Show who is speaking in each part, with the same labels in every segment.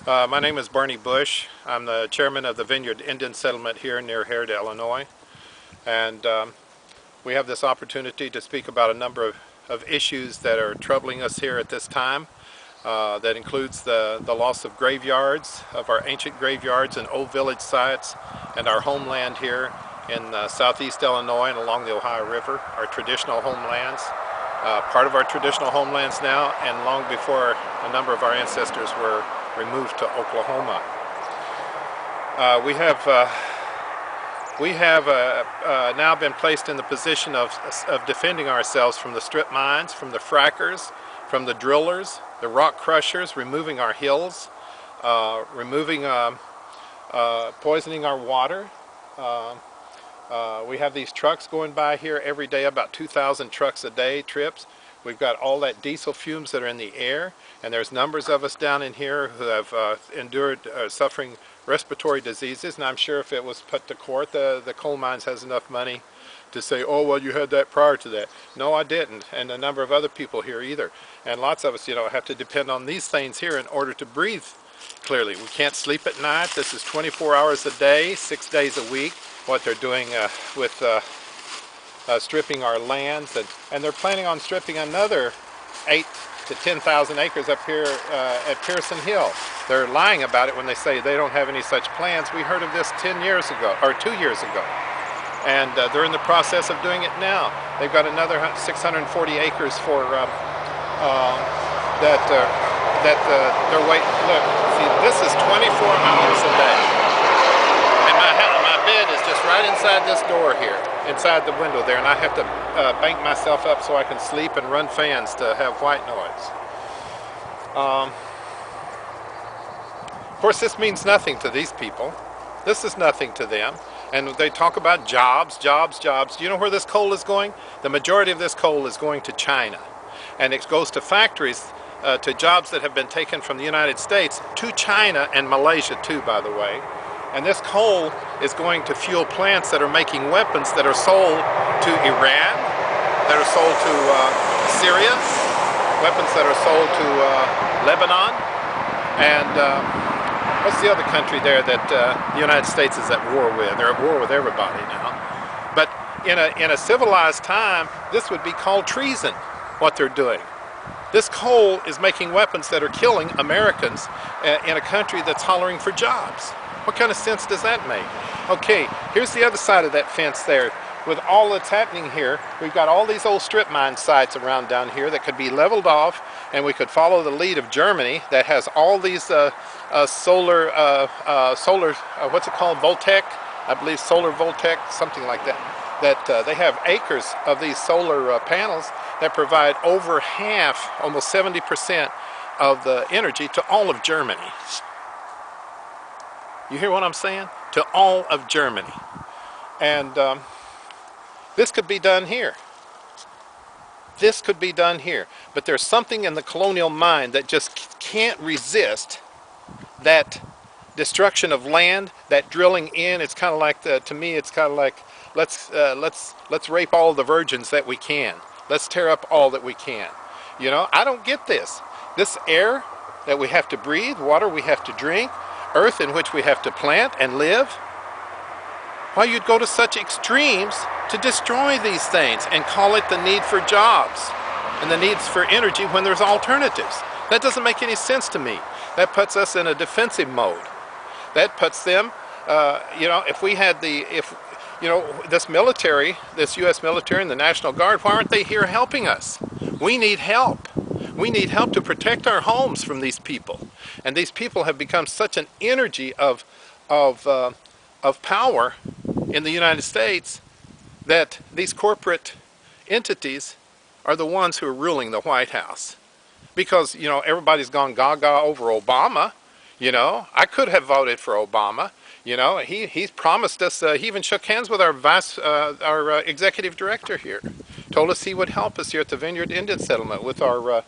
Speaker 1: My name is Barney Bush. I'm the chairman of the Vineyard Indian Settlement here near Harrod, Illinois. And we have this opportunity to speak about a number of issues that are troubling us here at this time. That includes the loss of graveyards, of our ancient graveyards and old village sites, and our homeland here in southeast Illinois and along the Ohio River, our traditional homelands. Part of our traditional homelands now, and long before a number of our ancestors were removed to Oklahoma. We have now been placed in the position of defending ourselves from the strip mines, from the frackers, from the drillers, the rock crushers, removing our hills, poisoning our water. We have these trucks going by here every day, about 2,000 trucks a day trips. We've got all that diesel fumes that are in the air, and there's numbers of us down in here who have suffering respiratory diseases, and I'm sure if it was put to court, the coal mines has enough money to say, oh, well, you had that prior to that. No, I didn't, and a number of other people here either. And lots of us, have to depend on these things here in order to breathe clearly. We can't sleep at night. This is 24 hours a day, 6 days a week, what they're doing with stripping our lands, and they're planning on stripping another 8,000 to 10,000 acres up here at Pearson Hill. They're lying about it when they say they don't have any such plans. We heard of this 10 years ago, or 2 years ago, and they're in the process of doing it now. They've got another 640 acres for they're waiting. Look, see, this is 24 hours a day, and my bed is just right inside this door here, inside the window there, and I have to bank myself up so I can sleep and run fans to have white noise. Of course, this means nothing to these people. This is nothing to them. And they talk about jobs, jobs, jobs. Do you know where this coal is going? The majority of this coal is going to China. And it goes to factories, to jobs that have been taken from the United States to China and Malaysia too, by the way. And this coal is going to fuel plants that are making weapons that are sold to Iran, that are sold to Syria, weapons that are sold to Lebanon, and what's the other country there that the United States is at war with? They're at war with everybody now. But in a civilized time, this would be called treason, what they're doing. This coal is making weapons that are killing Americans in a country that's hollering for jobs. What kind of sense does that make? Okay, here's the other side of that fence there. With all that's happening here, we've got all these old strip mine sites around down here that could be leveled off, and we could follow the lead of Germany that has all these solar, what's it called, Voltaic? I believe solar Voltaic, something like that. That they have acres of these solar panels that provide over half, almost 70% of the energy to all of Germany. You hear what I'm saying? To all of Germany. And this could be done here. This could be done here. But there's something in the colonial mind that just can't resist that destruction of land, that drilling in. It's kind of like, to me, it's kind of like, let's rape all the virgins that we can. Let's tear up all that we can. I don't get this. This air that we have to breathe, water we have to drink, earth in which we have to plant and live. Why you'd go to such extremes to destroy these things and call it the need for jobs and the needs for energy when there's alternatives? That doesn't make any sense to me. That puts us in a defensive mode. That puts them, if we had this military, this U.S. military and the National Guard, why aren't they here helping us? We need help. We need help to protect our homes from these people. And these people have become such an energy of power in the United States that these corporate entities are the ones who are ruling the White House. Because, everybody's gone gaga over Obama. I could have voted for Obama. He's promised us, he even shook hands with our executive director here. Told us he would help us here at the Vineyard Indian Settlement with our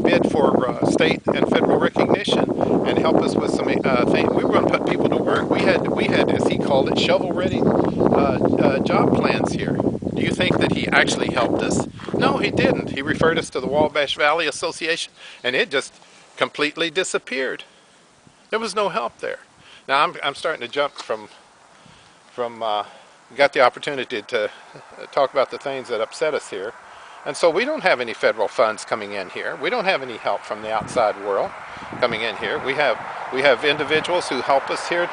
Speaker 1: bid for state and federal recognition and help us with some things. We were going to put people to work. We had, as he called it, shovel-ready job plans here. Do you think that he actually helped us? No, he didn't. He referred us to the Wabash Valley Association, and it just completely disappeared. There was no help there. Now I'm starting to jump from got the opportunity to talk about the things that upset us here. And so we don't have any federal funds coming in here. We don't have any help from the outside world coming in here. We have individuals who help us here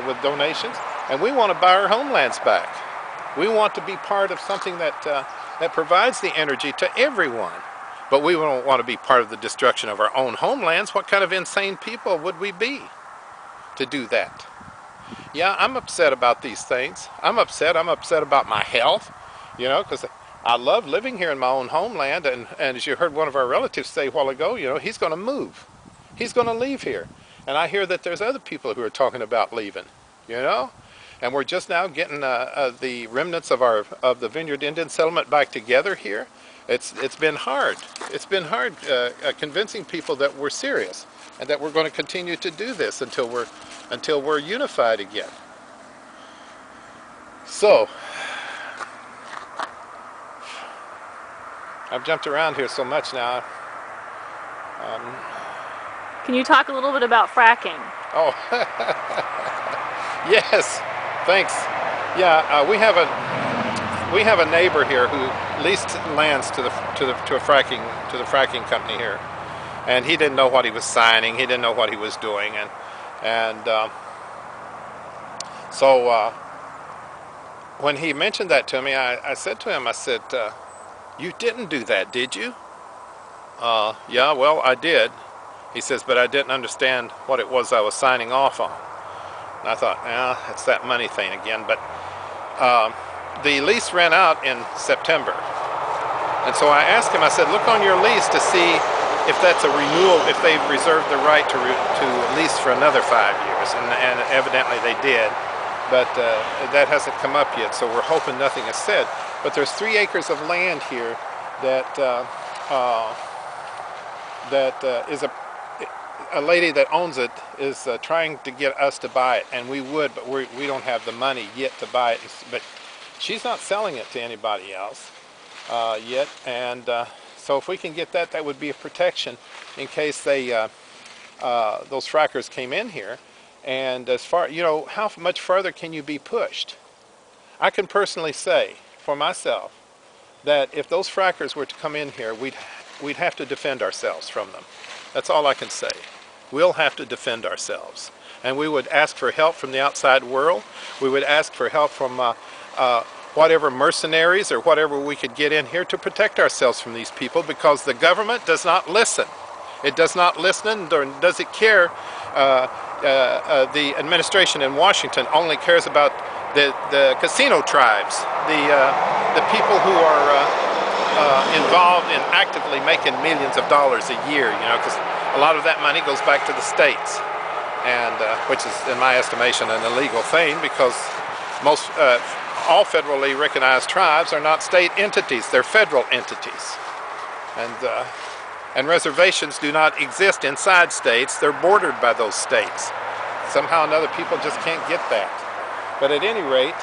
Speaker 1: with donations, and we want to buy our homelands back. We want to be part of something that that provides the energy to everyone. But we don't want to be part of the destruction of our own homelands. What kind of insane people would we be to do that? Yeah, I'm upset about these things. I'm upset about my health, you know, because I love living here in my own homeland. And as you heard one of our relatives say a while ago, you know, he's going to move. He's going to leave here. And I hear that there's other people who are talking about leaving, you know. And we're just now getting the remnants of the Vineyard Indian Settlement back together here. It's been hard. It's been hard convincing people that we're serious and that we're going to continue to do this until we're unified again. So I've jumped around here so much now.
Speaker 2: Can you talk a little bit about fracking?
Speaker 1: Oh, yes. Thanks. Yeah, we have a neighbor here who leased lands to the fracking company here, and he didn't know what he was signing. He didn't know what he was doing, so when he mentioned that to me, I said to him, I said, "You didn't do that, did you?" Yeah, well, I did. He says, but I didn't understand what it was I was signing off on. And I thought, yeah, it's that money thing again. But the lease ran out in September. And so I asked him, I said, look on your lease to see if that's a renewal, if they've reserved the right to lease for another 5 years. And evidently they did. But that hasn't come up yet, so we're hoping nothing is said. But there's 3 acres of land here that is a lady that owns it is trying to get us to buy it, and we would, but we don't have the money yet to buy it. But she's not selling it to anybody else yet, and so if we can get that, that would be a protection in case they those frackers came in here. And as far, you know, how much further can you be pushed? I can personally say for myself that if those frackers were to come in here, we'd have to defend ourselves from them. That's all I can say. We'll have to defend ourselves. And we would ask for help from the outside world. We would ask for help from whatever mercenaries or whatever we could get in here to protect ourselves from these people, because the government does not listen. It does not listen, nor does it care. The administration in Washington only cares about the casino tribes, the people who are involved in actively making millions of dollars a year, you know, because a lot of that money goes back to the states, and which is, in my estimation, an illegal thing, because all federally recognized tribes are not state entities; they're federal entities, and reservations do not exist inside states; they're bordered by those states. Somehow or another, people just can't get that. But at any rate,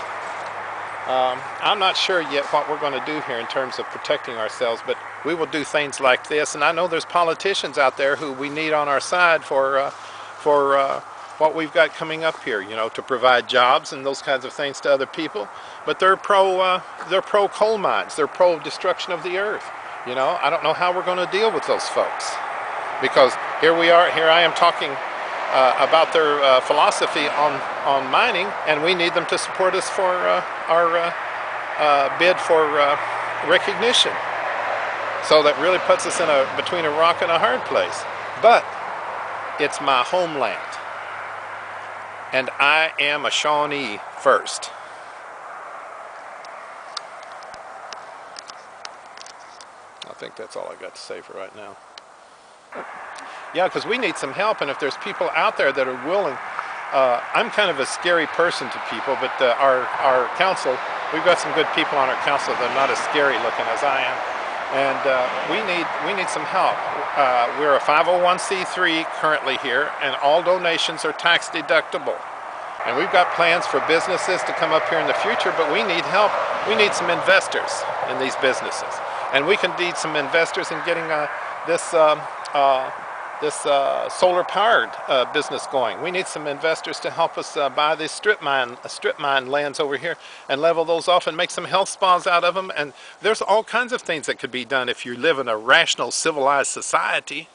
Speaker 1: I'm not sure yet what we're going to do here in terms of protecting ourselves, but we will do things like this. And I know there's politicians out there who we need on our side for what we've got coming up here, you know, to provide jobs and those kinds of things to other people. But they're pro coal mines. They're pro destruction of the earth. You know, I don't know how we're going to deal with those folks, because here I am talking about their philosophy on mining, and we need them to support us for our bid for recognition. So that really puts us in between a rock and a hard place. But it's my homeland, and I am a Shawnee first. I think that's all I got to say for right now. Yeah, because we need some help, and if there's people out there that are willing, I'm kind of a scary person to people, but our council, we've got some good people on our council that are not as scary looking as I am, and we need some help. We're a 501c3 currently here, and all donations are tax deductible. And we've got plans for businesses to come up here in the future, but we need help. We need some investors in these businesses, and we can need some investors in getting this solar-powered business going. We need some investors to help us buy these strip mine lands over here and level those off and make some health spas out of them. And there's all kinds of things that could be done if you live in a rational, civilized society.